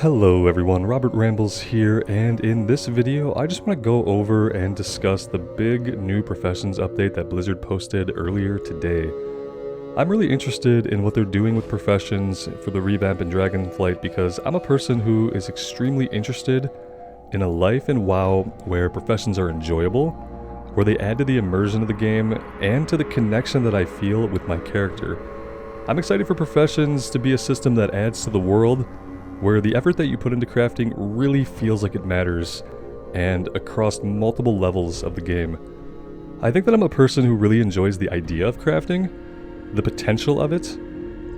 Hello everyone, Robert Rambles here, and in this video I just want to go over and discuss the big new Professions update that Blizzard posted earlier today. I'm really interested in what they're doing with Professions for the revamp in Dragonflight because I'm a person who is extremely interested in a life in WoW where Professions are enjoyable, where they add to the immersion of the game and to the connection that I feel with my character. I'm excited for Professions to be a system that adds to the world, where the effort that you put into crafting really feels like it matters, and across multiple levels of the game. I think that I'm a person who really enjoys the idea of crafting, the potential of it.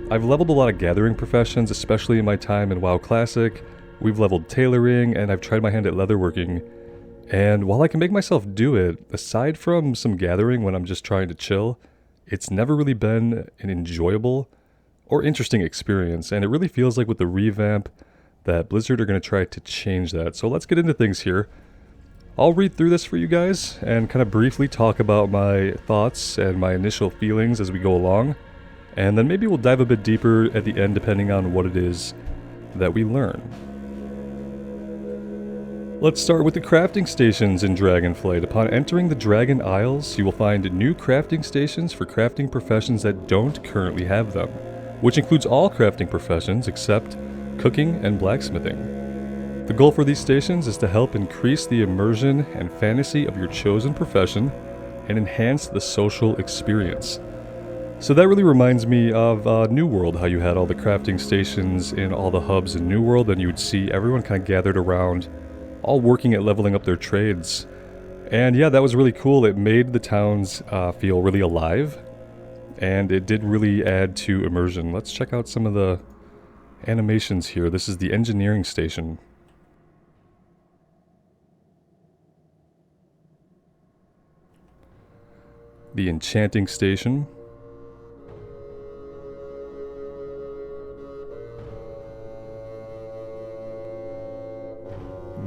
I've leveled a lot of gathering professions, especially in my time in WoW Classic. We've leveled tailoring, and I've tried my hand at leatherworking. And while I can make myself do it, aside from some gathering when I'm just trying to chill, it's never really been an enjoyable or interesting experience, and it really feels like with the revamp that Blizzard are going to try to change that. So let's get into things here. I'll read through this for you guys and kind of briefly talk about my thoughts and my initial feelings as we go along, and then maybe we'll dive a bit deeper at the end depending on what it is that we learn. Let's start with the crafting stations in Dragonflight. Upon entering the Dragon Isles, you will find new crafting stations for crafting professions that don't currently have them, which includes all crafting professions except cooking and blacksmithing. The goal for these stations is to help increase the immersion and fantasy of your chosen profession and enhance the social experience. So that really reminds me of New World, how you had all the crafting stations in all the hubs in New World, and you would see everyone kind of gathered around, all working at leveling up their trades. And yeah, that was really cool. It made the towns feel really alive, and it did really add to immersion. Let's check out some of the animations here. This is the engineering station. The enchanting station.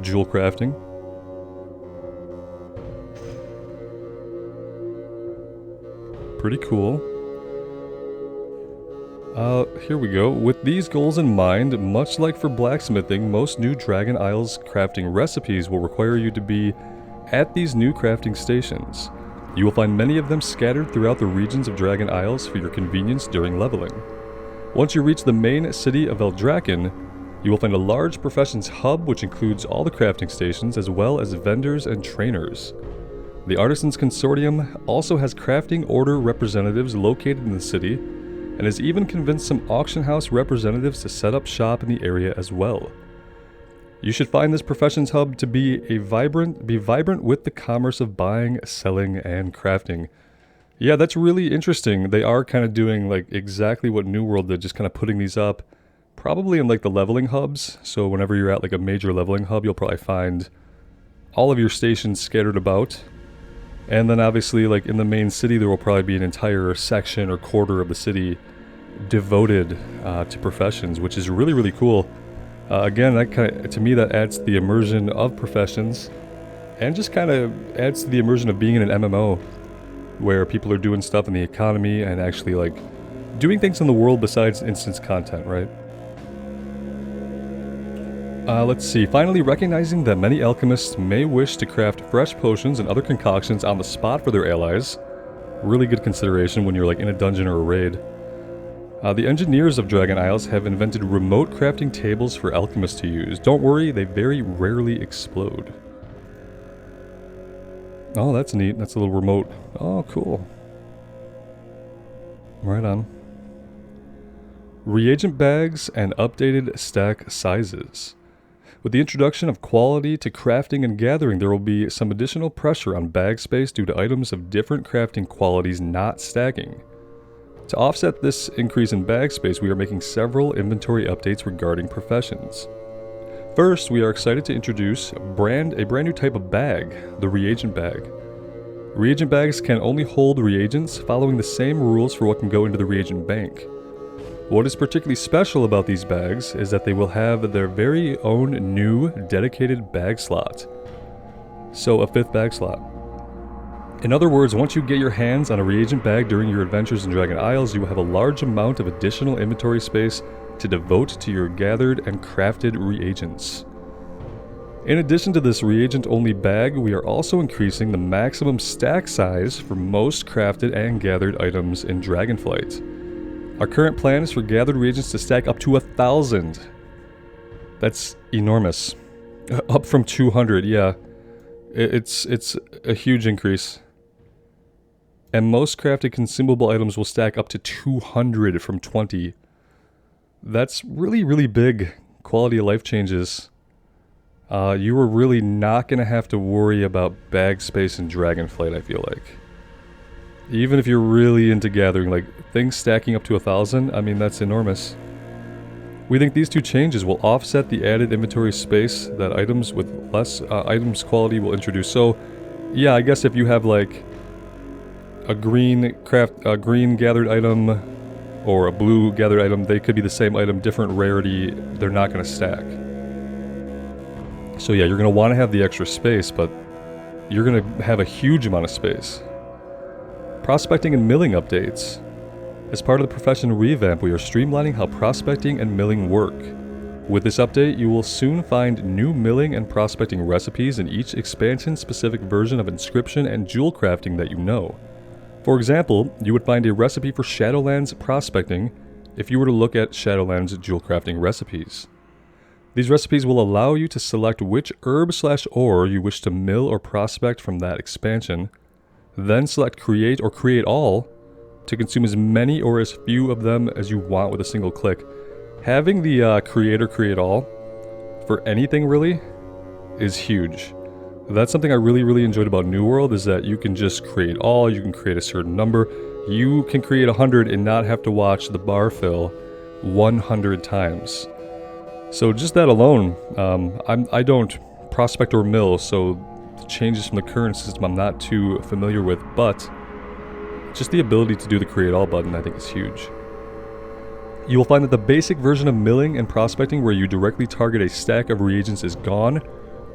Jewel crafting. Pretty cool. Here we go. With these goals in mind, much like for blacksmithing, most new Dragon Isles crafting recipes will require you to be at these new crafting stations. You will find many of them scattered throughout the regions of Dragon Isles for your convenience during leveling. Once you reach the main city of Eldraken, you will find a large professions hub which includes all the crafting stations as well as vendors and trainers. The Artisan's Consortium also has crafting order representatives located in the city, and has even convinced some auction house representatives to set up shop in the area as well. You should find this professions hub to be vibrant with the commerce of buying, selling, and crafting. Yeah, that's really interesting. They are kind of doing like exactly what New World did, just kind of putting these up probably in like the leveling hubs. So whenever you're at like a major leveling hub, you'll probably find all of your stations scattered about. And then obviously, like in the main city, there will probably be an entire section or quarter of the city devoted to professions, which is really, really cool. Again, that to me, that adds to the immersion of professions, and just kind of adds to the immersion of being in an MMO, where people are doing stuff in the economy and actually like doing things in the world besides instance content, right? Let's see. Finally, recognizing that many alchemists may wish to craft fresh potions and other concoctions on the spot for their allies. Really good consideration when you're like in a dungeon or a raid. The engineers of Dragon Isles have invented remote crafting tables for alchemists to use. Don't worry, they very rarely explode. Oh, that's neat. That's a little remote. Oh, cool. Right on. Reagent bags and updated stack sizes. With the introduction of quality to crafting and gathering, there will be some additional pressure on bag space due to items of different crafting qualities not stacking. To offset this increase in bag space, we are making several inventory updates regarding professions. First, we are excited to introduce a brand new type of bag, the Reagent Bag. Reagent bags can only hold reagents following the same rules for what can go into the Reagent Bank. What is particularly special about these bags is that they will have their very own new dedicated bag slot. So a 5th bag slot. In other words, once you get your hands on a reagent bag during your adventures in Dragon Isles, you will have a large amount of additional inventory space to devote to your gathered and crafted reagents. In addition to this reagent-only bag, we are also increasing the maximum stack size for most crafted and gathered items in Dragonflight. Our current plan is for gathered reagents to stack up to 1,000. That's enormous. Up from 200, yeah. It's a huge increase. And most crafted consumable items will stack up to 200 from 20. That's really, really big quality of life changes. You are really not going to have to worry about bag space in Dragonflight, I feel like. Even if you're really into gathering, like, things stacking up to 1,000, I mean, that's enormous. We think these two changes will offset the added inventory space that items with less items quality will introduce. So, yeah, I guess if you have, like, a green gathered item or a blue gathered item, they could be the same item, different rarity, they're not going to stack. So yeah, you're going to want to have the extra space, but you're going to have a huge amount of space. Prospecting and milling updates. As part of the Profession Revamp, we are streamlining how prospecting and milling work. With this update, you will soon find new milling and prospecting recipes in each expansion-specific version of inscription and jewel crafting that you know. For example, you would find a recipe for Shadowlands prospecting if you were to look at Shadowlands jewel crafting recipes. These recipes will allow you to select which herb/ore you wish to mill or prospect from that expansion, then select Create or Create All to consume as many or as few of them as you want with a single click. Having the Create or Create All for anything really is huge. That's something I really, really enjoyed about New World, is that you can just create all, you can create a certain number. You can create 100 and not have to watch the bar fill 100 times. So just that alone, I don't prospect or mill, so the changes from the current system I'm not too familiar with, but just the ability to do the Create All button I think is huge. You will find that the basic version of milling and prospecting, where you directly target a stack of reagents, is gone,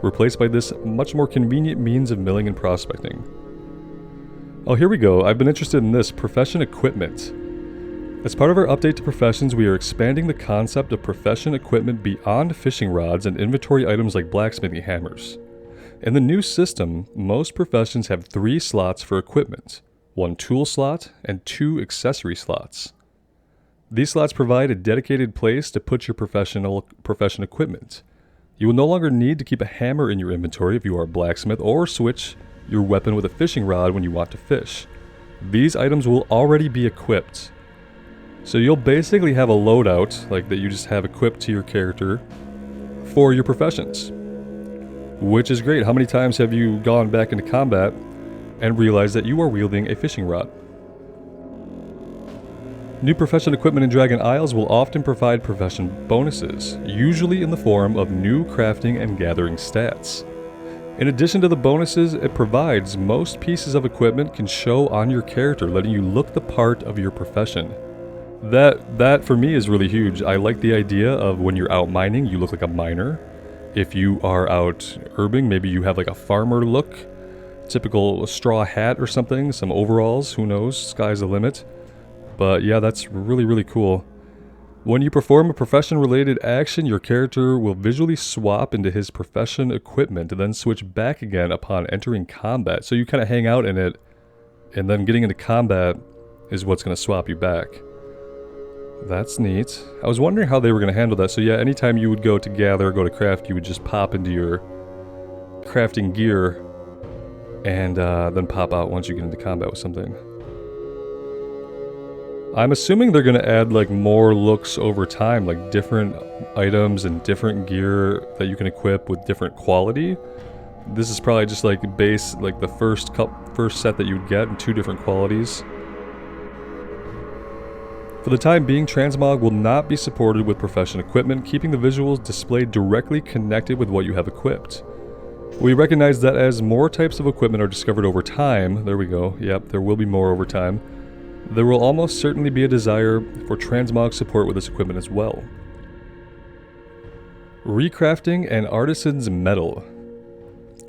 replaced by this much more convenient means of milling and prospecting. Oh, here we go. I've been interested in this, Profession Equipment. As part of our update to Professions, we are expanding the concept of Profession Equipment beyond fishing rods and inventory items like blacksmithing hammers. In the new system, most professions have 3 slots for equipment, 1 tool slot and 2 accessory slots. These slots provide a dedicated place to put your profession equipment. You will no longer need to keep a hammer in your inventory if you are a blacksmith, or switch your weapon with a fishing rod when you want to fish. These items will already be equipped. So you'll basically have a loadout, like that you just have equipped to your character for your professions. Which is great. How many times have you gone back into combat and realized that you are wielding a fishing rod? New profession equipment in Dragon Isles will often provide profession bonuses, usually in the form of new crafting and gathering stats. In addition to the bonuses it provides, most pieces of equipment can show on your character, letting you look the part of your profession. That for me is really huge. I like the idea of when you're out mining, you look like a miner. If you are out herbing, maybe you have like a farmer look, typical straw hat or something, some overalls, who knows, sky's the limit. But yeah, that's really, really cool. When you perform a profession-related action, your character will visually swap into his profession equipment and then switch back again upon entering combat. So you kind of hang out in it, and then getting into combat is what's going to swap you back. That's neat. I was wondering how they were going to handle that. So yeah, anytime you would go to gather, go to craft, you would just pop into your crafting gear and then pop out once you get into combat with something. I'm assuming they're going to add like more looks over time, like different items and different gear that you can equip with different quality. This is probably just like base, like the first set that you'd get in 2 different qualities. For the time being, Transmog will not be supported with profession equipment, keeping the visuals displayed directly connected with what you have equipped. We recognize that as more types of equipment are discovered over time, there we go, yep, there will be more over time, there will almost certainly be a desire for transmog support with this equipment as well. Recrafting and Artisan's Metal.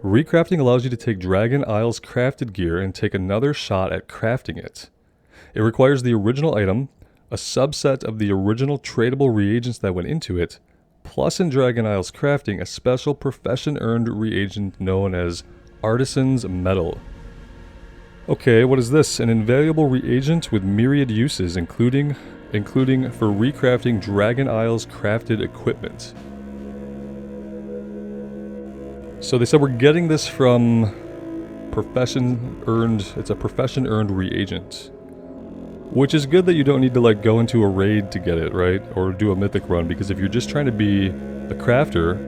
Recrafting allows you to take Dragon Isle's crafted gear and take another shot at crafting it. It requires the original item, a subset of the original tradable reagents that went into it, plus in Dragon Isles crafting a special profession-earned reagent known as Artisan's Metal. Okay, what is this? An invaluable reagent with myriad uses, including for recrafting Dragon Isles crafted equipment. So they said we're getting this from it's a profession-earned reagent. Which is good that you don't need to like go into a raid to get it, right? Or do a mythic run, because if you're just trying to be a crafter,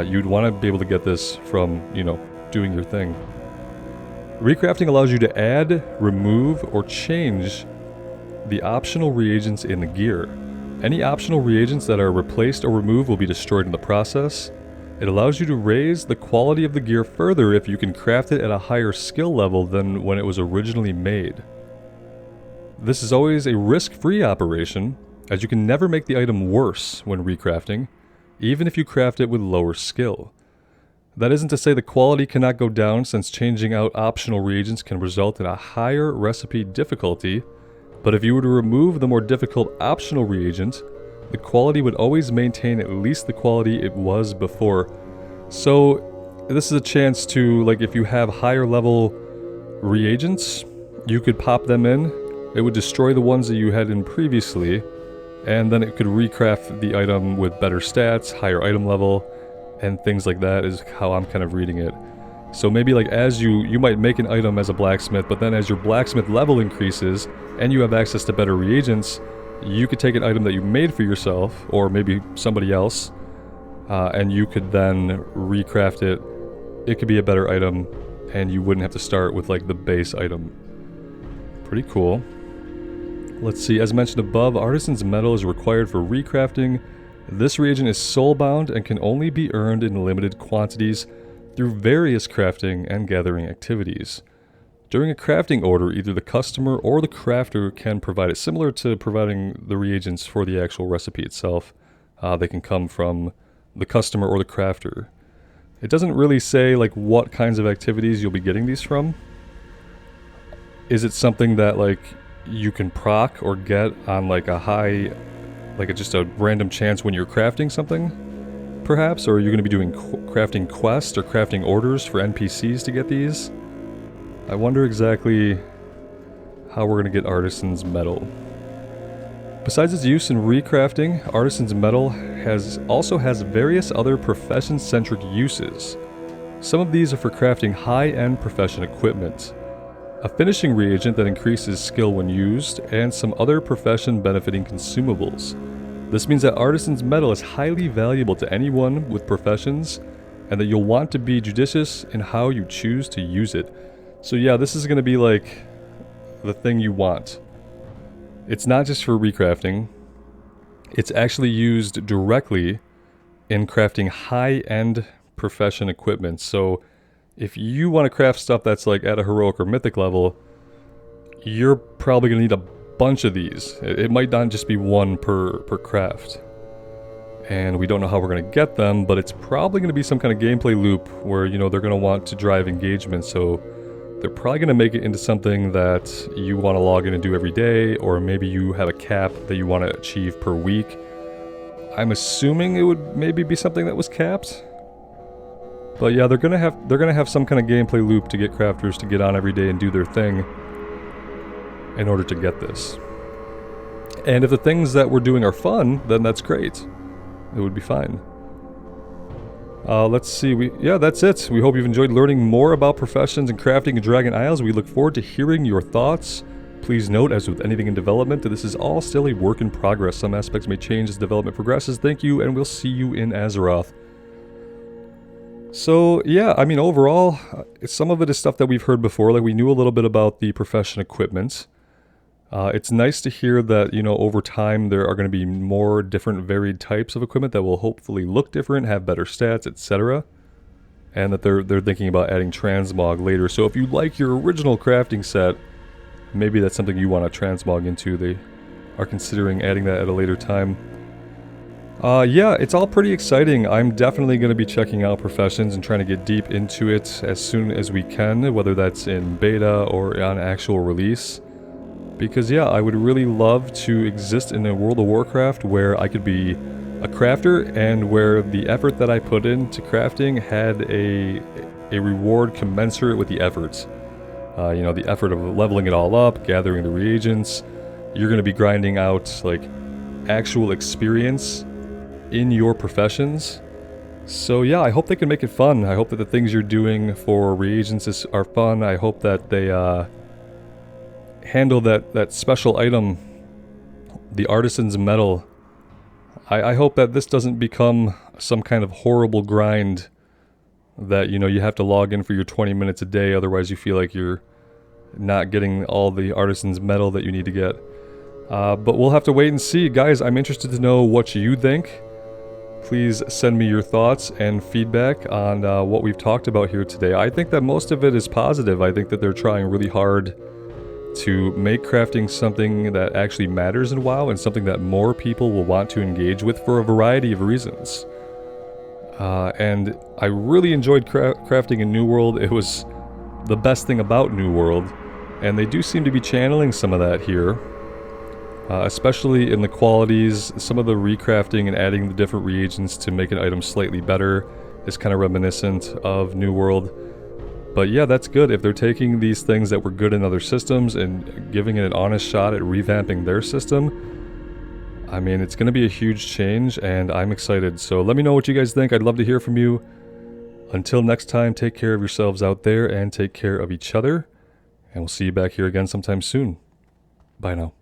you'd want to be able to get this from, you know, doing your thing. Recrafting allows you to add, remove, or change the optional reagents in the gear. Any optional reagents that are replaced or removed will be destroyed in the process. It allows you to raise the quality of the gear further if you can craft it at a higher skill level than when it was originally made. This is always a risk-free operation, as you can never make the item worse when recrafting, even if you craft it with lower skill. That isn't to say the quality cannot go down, since changing out optional reagents can result in a higher recipe difficulty, but if you were to remove the more difficult optional reagent, the quality would always maintain at least the quality it was before. So this is a chance to, like, if you have higher level reagents, you could pop them in. It would destroy the ones that you had in previously, and then it could recraft the item with better stats, higher item level, and things like that is how I'm kind of reading it. So maybe like as you might make an item as a blacksmith, but then as your blacksmith level increases and you have access to better reagents, you could take an item that you made for yourself, or maybe somebody else, and you could then recraft it. It could be a better item, and you wouldn't have to start with like the base item. Pretty cool. Let's see, as mentioned above, Artisan's Metal is required for recrafting. This reagent is soulbound and can only be earned in limited quantities through various crafting and gathering activities. During a crafting order, either the customer or the crafter can provide it, similar to providing the reagents for the actual recipe itself. They can come from the customer or the crafter. It doesn't really say like what kinds of activities you'll be getting these from. Is it something that like you can proc or get on like a high, like just a random chance when you're crafting something, perhaps? Or are you going to be doing crafting quests or crafting orders for NPCs to get these? I wonder exactly how we're going to get Artisan's Metal. Besides its use in recrafting, Artisan's Metal also has various other profession-centric uses. Some of these are for crafting high-end profession equipment, a finishing reagent that increases skill when used, and some other profession-benefiting consumables. This means that Artisan's Metal is highly valuable to anyone with professions, and that you'll want to be judicious in how you choose to use it. So yeah, this is going to be like the thing you want. It's not just for recrafting. It's actually used directly in crafting high-end profession equipment. So if you want to craft stuff that's like at a heroic or mythic level, you're probably going to need a bunch of these. It might not just be one per craft. And we don't know how we're going to get them, but it's probably going to be some kind of gameplay loop where, you know, they're going to want to drive engagement. So they're probably going to make it into something that you want to log in and do every day, or maybe you have a cap that you want to achieve per week. I'm assuming it would maybe be something that was capped. But yeah, they're gonna have some kind of gameplay loop to get crafters to get on every day and do their thing in order to get this. And if the things that we're doing are fun, then that's great. It would be fine. Let's see. That's it. We hope you've enjoyed learning more about professions and crafting in Dragon Isles. We look forward to hearing your thoughts. Please note, as with anything in development, this is all still a work in progress. Some aspects may change as development progresses. Thank you, and we'll see you in Azeroth. So, yeah, I mean, overall, some of it is stuff that we've heard before. Like, we knew a little bit about the profession equipment. It's nice to hear that, you know, over time there are going to be more different varied types of equipment that will hopefully look different, have better stats, etc. And that they're thinking about adding transmog later. So if you like your original crafting set, maybe that's something you want to transmog into. They are considering adding that at a later time. Yeah, it's all pretty exciting. I'm definitely going to be checking out Professions and trying to get deep into it as soon as we can, whether that's in beta or on actual release. Because yeah, I would really love to exist in a World of Warcraft where I could be a crafter and where the effort that I put into crafting had a reward commensurate with the effort. You know, the effort of leveling it all up, gathering the reagents. You're going to be grinding out like actual experience in your professions. So yeah, I hope they can make it fun. I hope that the things you're doing for reagents are fun. I hope that they handle that special item, the Artisan's medal. I hope that this doesn't become some kind of horrible grind that, you know, you have to log in for your 20 minutes a day, otherwise you feel like you're not getting all the Artisan's medal that you need to get. But we'll have to wait and see. Guys, I'm interested to know what you think. Please send me your thoughts and feedback on what we've talked about here today. I think that most of it is positive. I think that they're trying really hard to make crafting something that actually matters in WoW and something that more people will want to engage with for a variety of reasons. And I really enjoyed crafting in New World. It was the best thing about New World, and they do seem to be channeling some of that here. Especially in the qualities, some of the recrafting and adding the different reagents to make an item slightly better is kind of reminiscent of New World. But yeah, that's good. If they're taking these things that were good in other systems and giving it an honest shot at revamping their system, I mean, it's going to be a huge change, and I'm excited. So let me know what you guys think. I'd love to hear from you. Until next time, take care of yourselves out there and take care of each other. And we'll see you back here again sometime soon. Bye now.